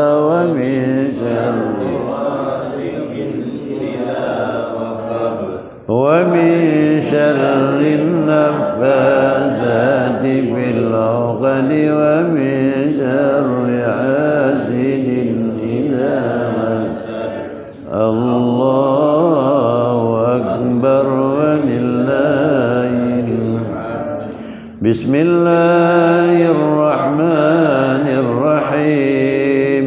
ومن شر النفاثات في العقد ومن شر حاسد إذا حسد. الله أكبر ولله الحمد. بسم الله الرحمن الرحيم.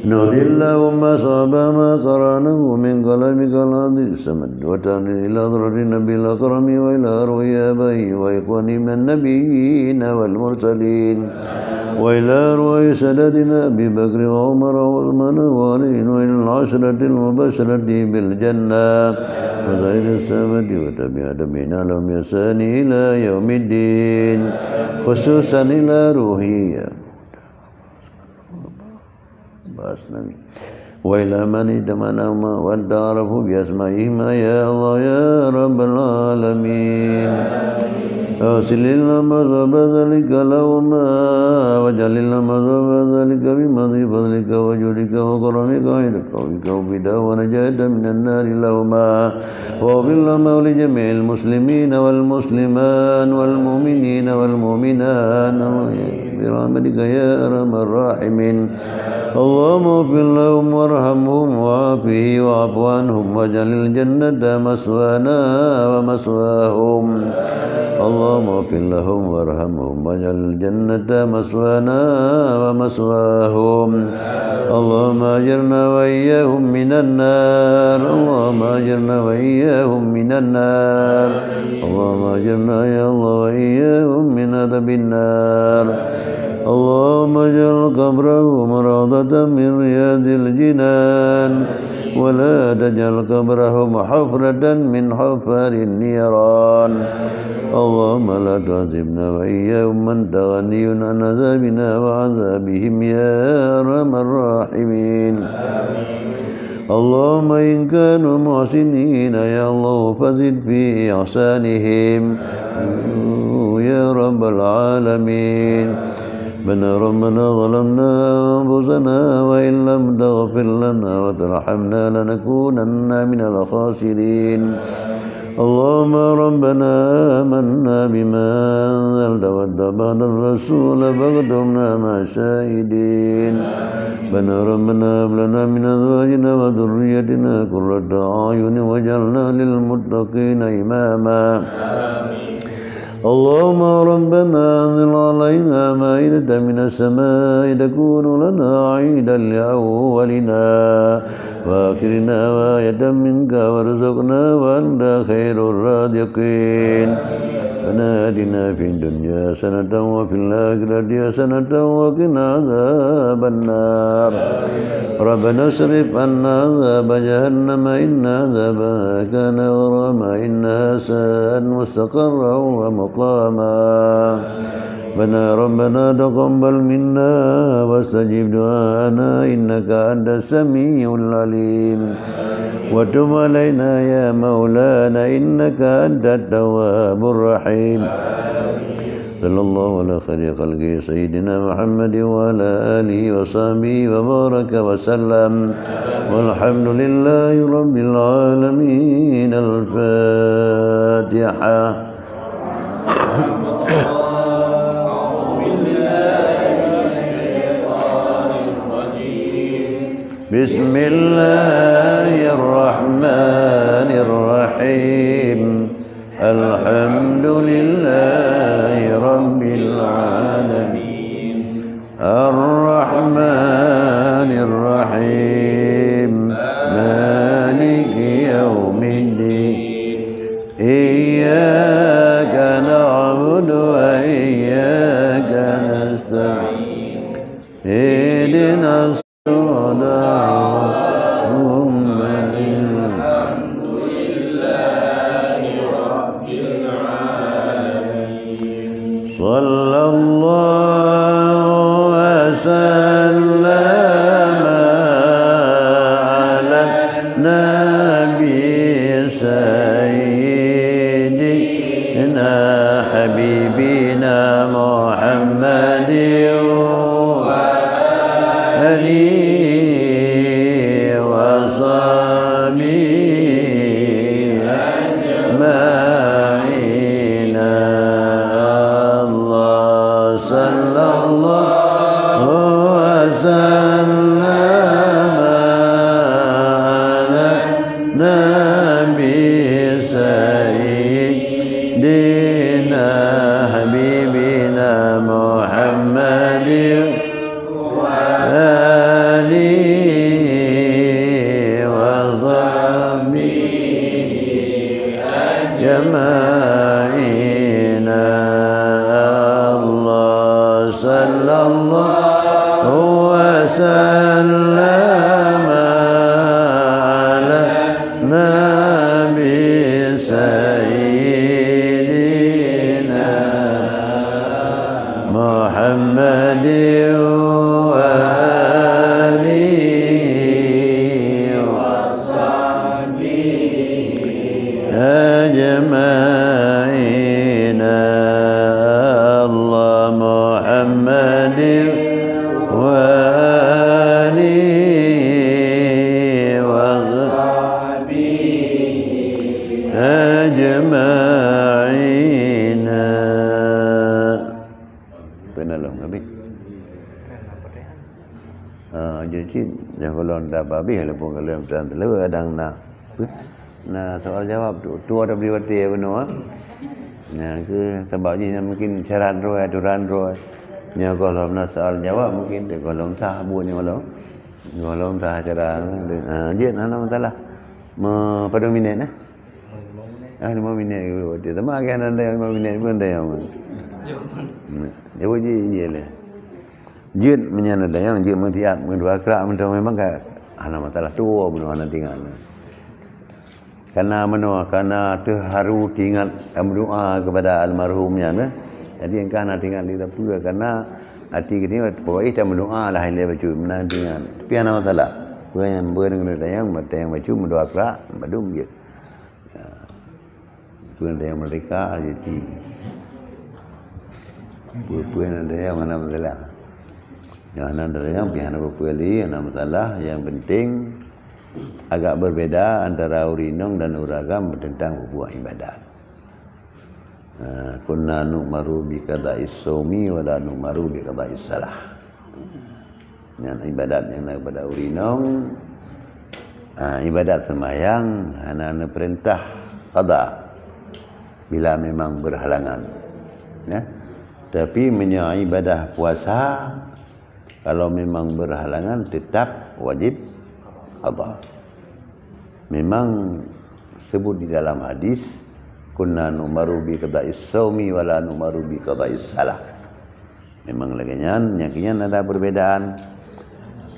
نهدي اللهم صاب ما قرانه من كلامك العظيم السمد وتعالى إلى ضرر النبي الأكرم وإلى أروي آبائه وإخواني من النبيين والمرسلين وإلى أرواح سادتنا أبي بكر وعمر وعثمان وعلي وإلى العشرة المبشرة بالجنة وسائر السامة وتابعين لهم بإحسان إلى يوم الدين خصوصا إلى روحي وإلى من اجتمعناهما وأنت أعرف بأسمائهما يا الله يا رب العالمين أوصل لنا ذنب ذلك لهما واجعل لنا ذنب ذلك بمضي فضلك وجودك وكرمك عندك وبك ونجاة من النار لهما واغفر لنا ولجميع المسلمين والمسلمان والمؤمنين والمؤمنات برحمتك يا أرحم الراحمين اللهم اغفر لهم وارحمهم وعافهم واعف عنهم واجعل الجنة مثوانا ومثواهم اللهم اغفر لهم وارحمهم واجعل الجنة مثوانا ومثواهم اللهم اجرنا وإياهم من النار اللهم اجرنا وإياهم من النار اللهم اجرنا يا الله وإياهم من عذاب النار اللهم اجعل قبرهم روضة من رياض الجنان ولا تجعل قبرهم حفرة من حفر النيران اللهم لا تعذبنا وإياهم من تغني عن عذابنا وعذابهم يا أرحم الراحمين اللهم إن كانوا محسنين يا الله فزد في إحسانهم يا رب العالمين ربنا ظلمنا أنفسنا وإن لم تغفر لنا وترحمنا لنكونن من الخاسرين اللهم ربنا آمنا بما أنزلت واتبعنا الرسول فاكتبنا مع الشاهدين ربنا هب لنا من أزواجنا وذريتنا قرة أعين واجعلنا للمتقين إماما اللهم ربنا أنزل علينا مائدة من السماء تكون لنا عيدا لأولنا وآخرنا وآية منك وارزقنا وأنت خير الرازقين آتنا في الدنيا حسنة وفي الآخرة حسنة وقنا عذاب النار ربنا اصرف عنا عذاب جهنم إن عذابها كان غراما إنها ساءت مستقرا ومقاما ربنا تقبل منا واستجب دعاءنا إنك أنت السميع العليم وتب علينا يا مولانا إنك أنت التواب الرحيم صلى الله على خير خلقه سيدنا محمد وعلى آله وصحبه وبارك وسلم والحمد لله رب العالمين الفاتحة بسم الله الرحمن الرحيم الحمد لله رب العالمين الرحمن الرحيم مالك يوم الدين إياك نعبد وإياك نستعين اهدنا صلى الله وسلم على النبي سيدنا حبيبنا محمد وآله وصحبه أجمعين صلى الله وسلم على نبي سيدنا محمد أجمعين الله محمد وآله وصحبه أجمعين. Penolong habis. Jadi kalau dah habis lepas kalau terlalu kadang nak soal jawab tu ada beli wati benar. Nah ke sebabnya mungkin caran roy aturan roy. Nya kalau nak soal jawab mungkin kalau sah buatnya kalau sah cara je ana masalah pada minit nah. 5 minit dia sama kan anda 5 minit pun dah yang. Jawab je lah. Jin menyana dah yang je mentiat mendua akrak memang ana masalah tu benar ana tinggal. Karena terharu ingat berdoa kepada almarhumnya nah. Jadi engkau nak tinggal di dapur karena hati ini pokoknya kita berdoa lah hele baca menang dengan. Tapi ana masalah. Yang dengan yang baca berdoa kerak badum je. Puan yang mereka jadi puan ada yang mana masalah. Yang ada yang pihak apa kali ana masalah yang penting agak berbeda antara urinong dan uragam tentang buah ibadat. Kunna nu'maru bi qada'is shaumi wa la nu'maru bi qada'is salah. Yang ibadat yang daripada urinong ibadat sembahyang hanya perintah qada bila memang berhalangan. Ya. Tapi ibadah puasa kalau memang berhalangan tetap wajib qada. Memang sebut di dalam hadis kunna numaru bi qada'is shaumi wa la numaru bi qada'is salah. Memang lagian nyakian ada perbedaan.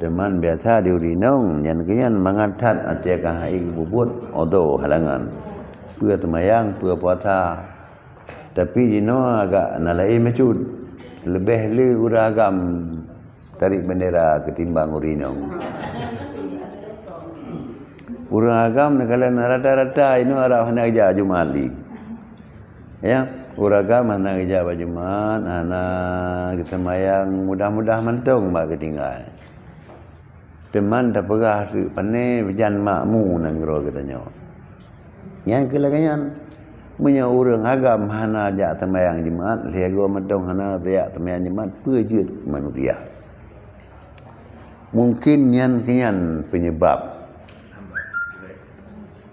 Teman biasa di urinong nyakian mangatat atiakah hai bubut odo halangan. Pua temayang pua puasa. Tapi dino agak nalai macud. Lebih le uragam tarik bendera ketimbang urinong. Urang agam kalau rata-rata ini arah hana kerja Jumali. Ya, uragam hana kerja Jumat, hana kita mayang mudah-mudah mentung mak ketinggal. Teman tak pegah pane berjan makmu nang gero katanya. Yang kelaganyan punya urang agam hana jak sembahyang Jumat, liago mentung hana riak sembahyang Jumat pejut manusia. Mungkin yan penyebab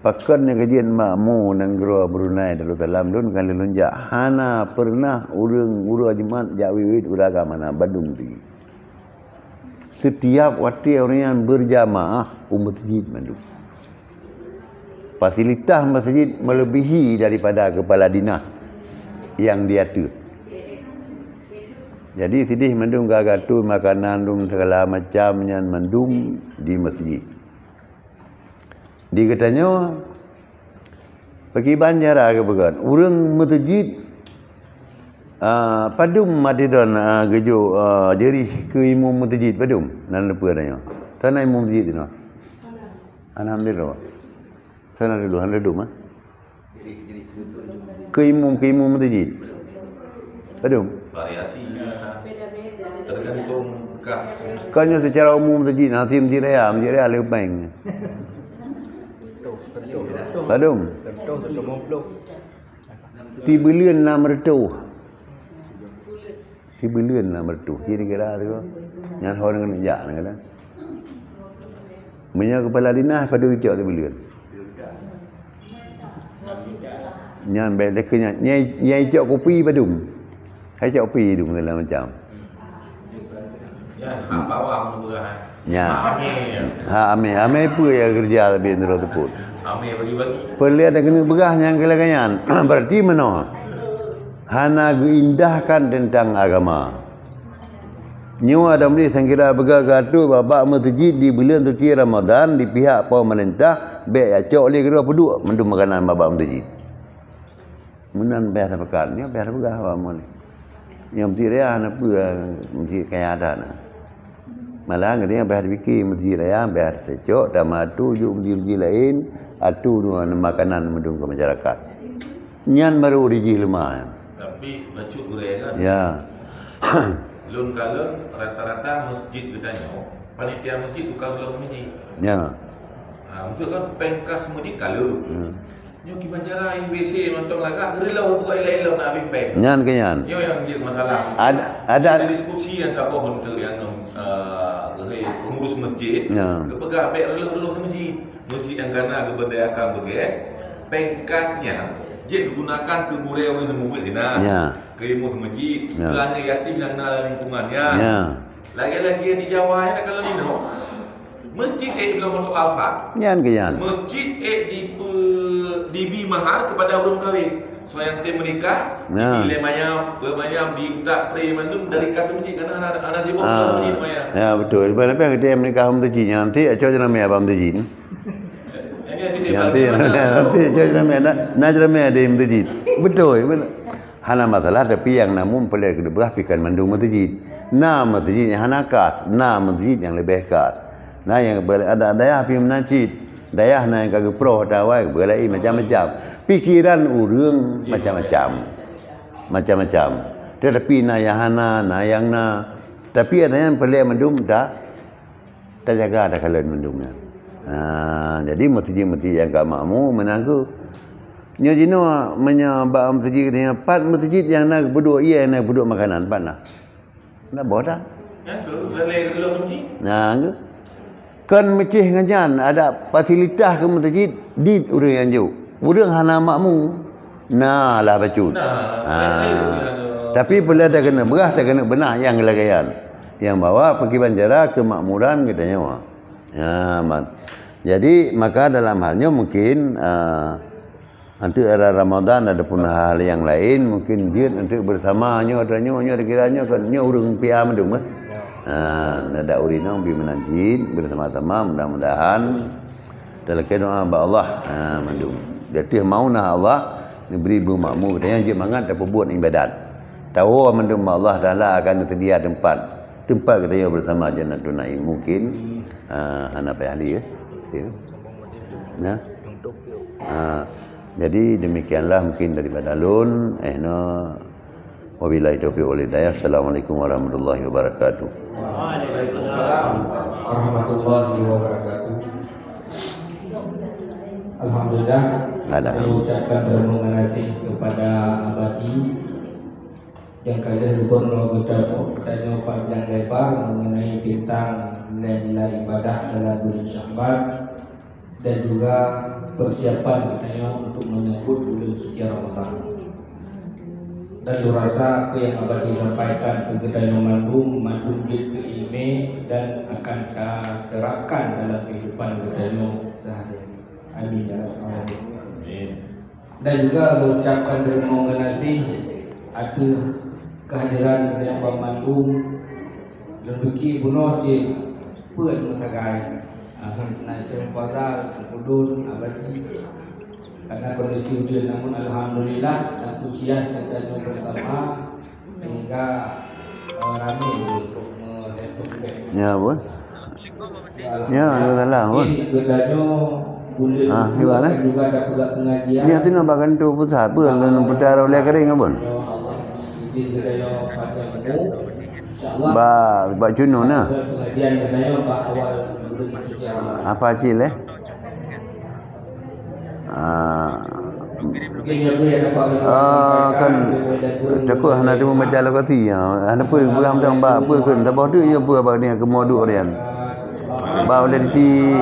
pakan yang kajian makmu nang gero Brunei dalu dalam dun kali lunjak hana pernah urang Jumat jak wiwit uraga mana Bandung tinggi. Setiap waktu orang yang berjamaah masjid mandu. Fasilitas masjid melebihi daripada kepala dinas yang diatur. Jadi sedih mendung gagatu makanan dum segala macam yang mendung di masjid. Di katanya pergi banjara ke bagan urang masjid padum madidon gejo jerih ke imam masjid padum nan lepa tanya tanah imam masjid tu alhamdulillah sana dulu handa dum ke imam masjid padum variasi tergantung kas. Kanya secara umum masjid Hasim Jiraya lebih Padum. Tibulian 600. Tibulian 600. Kira-kira tu. Yang orang nak jak kan. Punya kepala dinas pada ucap tibulian. Yang baik kena nyai cak kopi padum. Hai cak kopi tu dalam macam. Ya, bawang tu kan. Ya. Ame apa yang kerja lebih ndro teput. Ame bagi-bagi. Perlu ada kena begah yang kelaganyan. Berarti mana? Hana indahkan tentang agama. Nyu ada mesti sangkira begagatu babak masjid di bulan suci Ramadan di pihak pemerintah baik acok oleh kedua peduk mendum makanan babak masjid. Munan biasa pekan ni biasa begah babak mun. Yang mesti dia apa mesti kaya ada nah. Malah ngene biasa fikir masjid raya biasa secok dan matu juk masjid lain atu dua makanan mendum ke masyarakat. Nyan baru rijih lemah. Tapi bacut urai kan. Ya. Lun kalon rata-rata masjid katanya panitia masjid bukan belum masjid. Ya. Betul kan pengkas masjid kalau. Nyo ki banjara IBC montong lagak gerelau buka ilah nak habis peng. Nyan ke nyan. Nyo yang jadi masalah. Ada diskusi yang siapa untuk yang pengurus masjid. Ya. Kepegah baik relau masjid. Masjid yang kena keberdayakan begitu. Pengkasnya dia digunakan ke gurau yang membuat dina. Ya. Ke imut masjid, Ya. belanja yatim dan lingkungannya. Ya. Lagi-lagi yang di Jawa ya kalau ni no. Masjid belum masuk alfa. Nyan ke nyan. Masjid dibi mahar kepada belum kahwin. So yang tim menikah, Ya. dilemanya berbanyak diutak preman tu dari kas masjid karena anak sibuk masjid maya. Ya betul. Lepas dia menikah masjid nanti acok jangan mai abang masjid. Nanti acok jangan mai nak jangan mai ada masjid. Betul. Hana masalah tapi yang namun boleh kedua pikan mandung masjid. Nah masjid yang hana kas, nah masjid yang lebih kas. Nah yang ada daya api menacit, daya na yang kagak pro dawai boleh macam-macam. Pikiran urang macam-macam. Tetapi na yang hana, na yang na. Tapi ada yang boleh mandung dah terjaga ada kalian mandungnya. Jadi masjid-masjid yang gak makmu menangku. Nyo jino menyabak masjid ni pat masjid yang nak berduk ia nak berduk makanan pat nah. Nak bodah. Ya tu lelai kalau masjid. Nah, kan mecih ngajan ada fasilitas ke masjid di urang yang jauh. Urang hana makmu. Nah lah bacut. Tapi bila dah kena berah dah kena benah yang lagayan. Yang bawa pergi banjara kemakmuran katanya. Ya, man. Jadi maka dalam halnya mungkin nanti era Ramadan ada pun hal yang lain mungkin dia nanti bersamanya adanya ada kiranya kan nya urang pia mendung mas. Ada urinang bi menanjid bersama-sama mudah-mudahan terlekat doa ba Allah mendung. Jadi mau nah Allah diberi makmu katanya je mangat dapat buat ibadat. Tahu mendung Allah Taala akan tersedia tempat katanya bersama Jannatul Naim mungkin anak ahli ya. Nah. Jadi demikianlah mungkin daripada Lun wabillahi taufiq wal hidayah. Assalamualaikum warahmatullahi wabarakatuh. Waalaikumsalam warahmatullahi wabarakatuh. Alhamdulillah kami ucapkan terima kasih kepada Abadi yang kalian gubernur bertanya panjang lebar mengenai tentang nilai ibadah dalam bulan Syawal dan juga persiapan katanya untuk menyambut bulan suci Ramadan. Dan rasa apa yang Abadi sampaikan ke Kedai Mandung dia ke IME dan akan terapkan dalam kehidupan Kedai sehari-hari. Amin ya rabbal alamin. Dan juga mengucapkan terima kasih atas kehadiran Kedai Mandung lebih bunuh je pun matagai. Nasir Fadal, Kudun, Abadi karena kondisi ujian namun Alhamdulillah antusias kita bersama sehingga ramai untuk melakukan Ya pun. Ya Alhamdulillah pun. Gedanya boleh juga ada pengajian. Ya tu nampak tu pusat apa yang putar oleh kering pun. Allah izin gedanya pada menu insyaallah. Ba cuno nah. Pengajian gedanya awal apa cil kan takut hana dia membaca lagu ti hana pun beram dang ba apa kan tak bodoh je apa ni ke moduk rian ba oleh ti